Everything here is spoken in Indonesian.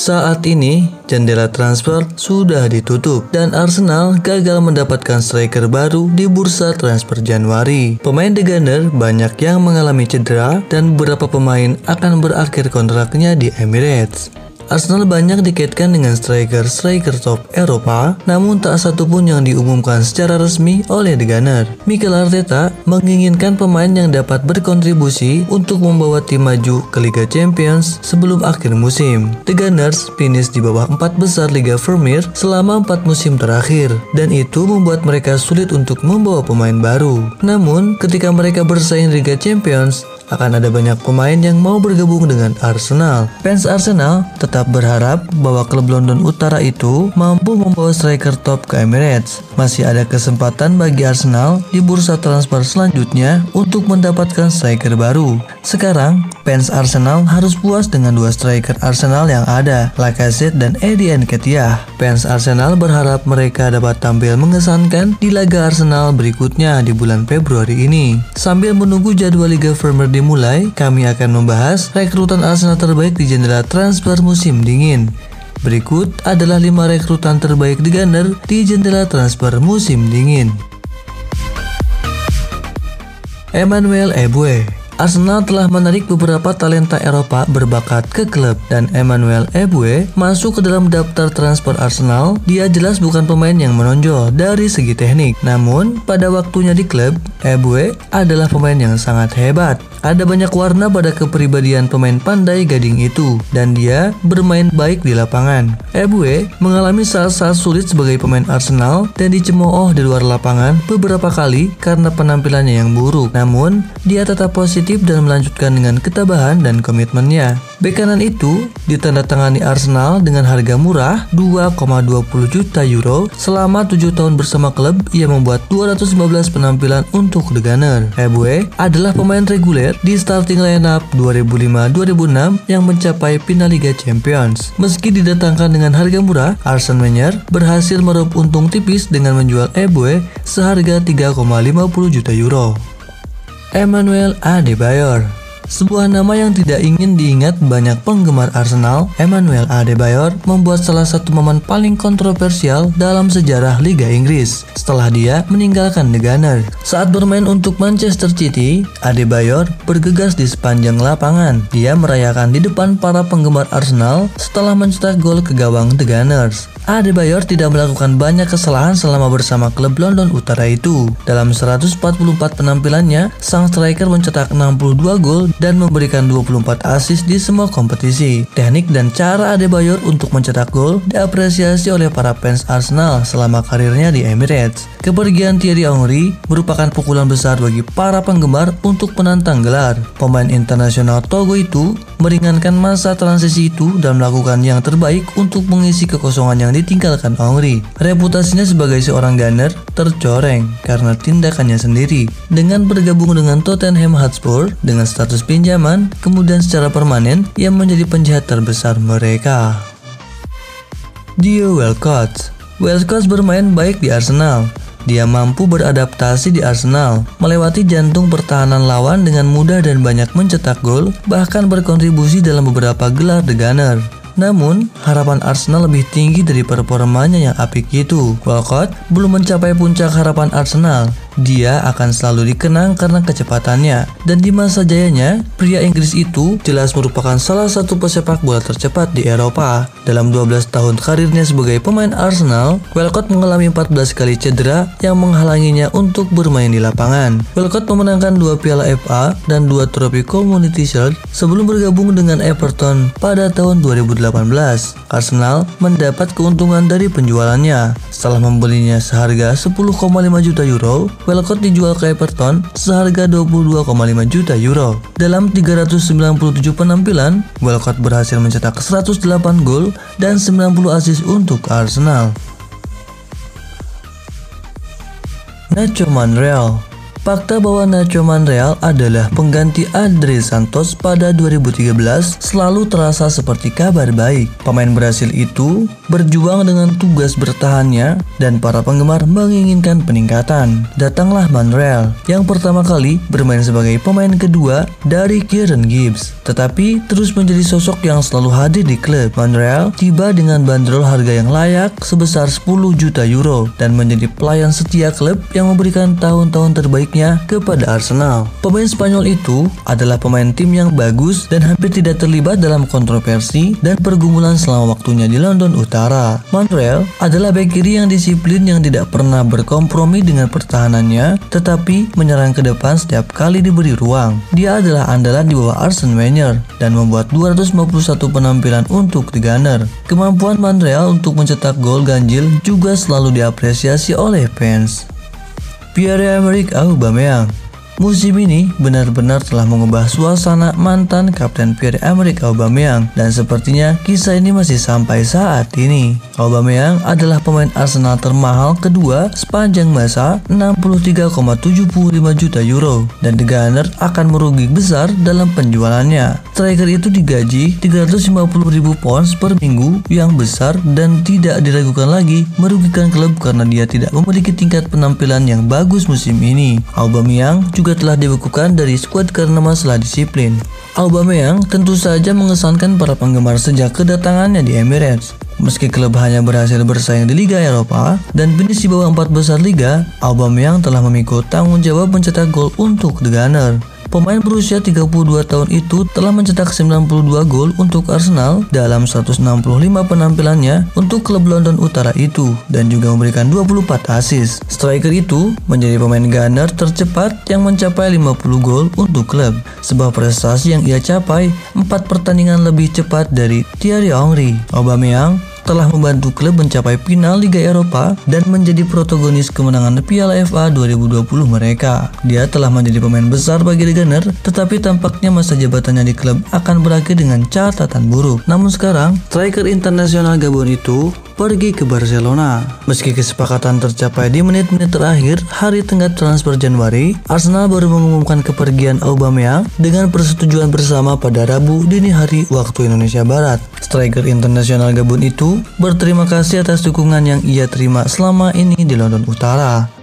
Saat ini, jendela transfer sudah ditutup dan Arsenal gagal mendapatkan striker baru di bursa transfer Januari. Pemain The Gunner banyak yang mengalami cedera dan beberapa pemain akan berakhir kontraknya di Emirates. Arsenal banyak dikaitkan dengan striker top Eropa, namun tak satu pun yang diumumkan secara resmi oleh The Gunner. Mikel Arteta menginginkan pemain yang dapat berkontribusi untuk membawa tim maju ke Liga Champions sebelum akhir musim. The Gunners finish di bawah 4 besar Liga Premier selama 4 musim terakhir, dan itu membuat mereka sulit untuk membawa pemain baru. Namun, ketika mereka bersaing di Liga Champions, akan ada banyak pemain yang mau bergabung dengan Arsenal. Fans Arsenal tetap berharap bahwa klub London Utara itu mampu membawa striker top ke Emirates. Masih ada kesempatan bagi Arsenal di bursa transfer selanjutnya untuk mendapatkan striker baru. Sekarang, fans Arsenal harus puas dengan dua striker Arsenal yang ada, Lacazette dan Eddie Nketiah. Fans Arsenal berharap mereka dapat tampil mengesankan di laga Arsenal berikutnya di bulan Februari ini. Sambil menunggu jadwal Liga Premier dimulai, kami akan membahas rekrutan Arsenal terbaik di jendela transfer musim dingin. Berikut adalah 5 rekrutan terbaik The Gunner di jendela transfer musim dingin. Emmanuel Eboué. Arsenal telah menarik beberapa talenta Eropa berbakat ke klub, dan Emmanuel Eboué masuk ke dalam daftar transfer Arsenal. Dia jelas bukan pemain yang menonjol dari segi teknik, namun pada waktunya di klub, Eboué adalah pemain yang sangat hebat. Ada banyak warna pada kepribadian pemain pandai gading itu, dan dia bermain baik di lapangan. Eboué mengalami saat-saat sulit sebagai pemain Arsenal dan dicemooh di luar lapangan beberapa kali karena penampilannya yang buruk. Namun, dia tetap positif dan melanjutkan dengan ketabahan dan komitmennya. Bek kanan itu ditandatangani Arsenal dengan harga murah 2,20 juta euro. Selama 7 tahun bersama klub, ia membuat 215 penampilan untuk The Gunner. Eboué adalah pemain reguler di starting lineup 2005-2006 yang mencapai final Liga Champions. Meski didatangkan dengan harga murah, Arsene Wenger berhasil meraup untung tipis dengan menjual Eboué seharga 3,50 juta euro. Emmanuel Adebayor. Sebuah nama yang tidak ingin diingat banyak penggemar Arsenal, Emmanuel Adebayor membuat salah satu momen paling kontroversial dalam sejarah Liga Inggris setelah dia meninggalkan The Gunner. Saat bermain untuk Manchester City, Adebayor bergegas di sepanjang lapangan. Dia merayakan di depan para penggemar Arsenal setelah mencetak gol ke gawang The Gunners. Adebayor tidak melakukan banyak kesalahan selama bersama klub London Utara itu. Dalam 144 penampilannya, sang striker mencetak 62 gol dan memberikan 24 assist di semua kompetisi. Teknik dan cara Adebayor untuk mencetak gol diapresiasi oleh para fans Arsenal selama karirnya di Emirates. Kepergian Thierry Henry merupakan pukulan besar bagi para penggemar untuk penantang gelar. Pemain internasional Togo itu meringankan masa transisi itu dan melakukan yang terbaik untuk mengisi kekosongan yang ditinggalkan Henry. Reputasinya sebagai seorang gunner tercoreng karena tindakannya sendiri. Dengan bergabung dengan Tottenham Hotspur dengan status pinjaman, kemudian secara permanen ia menjadi penjahat terbesar mereka. Theo Walcott. Walcott bermain baik di Arsenal. Dia mampu beradaptasi di Arsenal, melewati jantung pertahanan lawan dengan mudah dan banyak mencetak gol, bahkan berkontribusi dalam beberapa gelar The Gunner. Namun, harapan Arsenal lebih tinggi dari performanya yang apik itu. Walcott belum mencapai puncak harapan Arsenal. Dia akan selalu dikenang karena kecepatannya, dan di masa jayanya, pria Inggris itu jelas merupakan salah satu pesepak bola tercepat di Eropa. Dalam 12 tahun karirnya sebagai pemain Arsenal, Walcott mengalami 14 kali cedera yang menghalanginya untuk bermain di lapangan. Walcott memenangkan 2 Piala FA dan 2 trofi Community Shield sebelum bergabung dengan Everton pada tahun 2018. Arsenal mendapat keuntungan dari penjualannya. Setelah membelinya seharga 10,5 juta euro, Walcott dijual ke Everton seharga 22,5 juta euro. Dalam 397 penampilan, Walcott berhasil mencetak 108 gol dan 90 assist untuk Arsenal. Nacho Monreal. Fakta bahwa Nacho Monreal adalah pengganti Andre Santos pada 2013 selalu terasa seperti kabar baik. Pemain Brasil itu berjuang dengan tugas bertahannya dan para penggemar menginginkan peningkatan. Datanglah Monreal yang pertama kali bermain sebagai pemain kedua dari Kieran Gibbs, tetapi terus menjadi sosok yang selalu hadir di klub. Monreal tiba dengan bandrol harga yang layak sebesar 10 juta euro dan menjadi pelayan setia klub yang memberikan tahun-tahun terbaiknya kepada Arsenal. Pemain Spanyol itu adalah pemain tim yang bagus dan hampir tidak terlibat dalam kontroversi dan pergumulan selama waktunya di London Utara. Monreal adalah bek kiri yang disiplin yang tidak pernah berkompromi dengan pertahanannya, tetapi menyerang ke depan setiap kali diberi ruang. Dia adalah andalan di bawah Arsene Wenger dan membuat 251 penampilan untuk The Gunner. Kemampuan Monreal untuk mencetak gol ganjil juga selalu diapresiasi oleh fans. Pierre-Emerick Aubameyang. Musim ini benar-benar telah mengubah suasana mantan Kapten Pierre-Emerick Aubameyang dan sepertinya kisah ini masih sampai saat ini. Aubameyang adalah pemain Arsenal termahal kedua sepanjang masa, 63,75 juta euro, dan The Gunner akan merugi besar dalam penjualannya. Striker itu digaji 350.000 pounds per minggu yang besar dan tidak diragukan lagi merugikan klub karena dia tidak memiliki tingkat penampilan yang bagus musim ini. Aubameyang juga telah dibekukan dari skuad karena masalah disiplin. Aubameyang tentu saja mengesankan para penggemar sejak kedatangannya di Emirates. Meski klub hanya berhasil bersaing di Liga Eropa dan finish di bawah 4 besar liga, Aubameyang telah memikul tanggung jawab mencetak gol untuk The Gunner. Pemain berusia 32 tahun itu telah mencetak 92 gol untuk Arsenal dalam 165 penampilannya untuk klub London Utara itu dan juga memberikan 24 assist. Striker itu menjadi pemain Gunner tercepat yang mencapai 50 gol untuk klub, sebuah prestasi yang ia capai 4 pertandingan lebih cepat dari Thierry Henry. Aubameyang telah membantu klub mencapai final Liga Eropa dan menjadi protagonis kemenangan Piala FA 2020 mereka. Dia telah menjadi pemain besar bagi The Gunner, tetapi tampaknya masa jabatannya di klub akan berakhir dengan catatan buruk. Namun sekarang, striker internasional Gabon itu pergi ke Barcelona. Meski kesepakatan tercapai di menit-menit terakhir hari tenggat transfer Januari, Arsenal baru mengumumkan kepergian Aubameyang dengan persetujuan bersama pada Rabu dini hari waktu Indonesia Barat. Striker internasional Gabon itu berterima kasih atas dukungan yang ia terima selama ini di London Utara.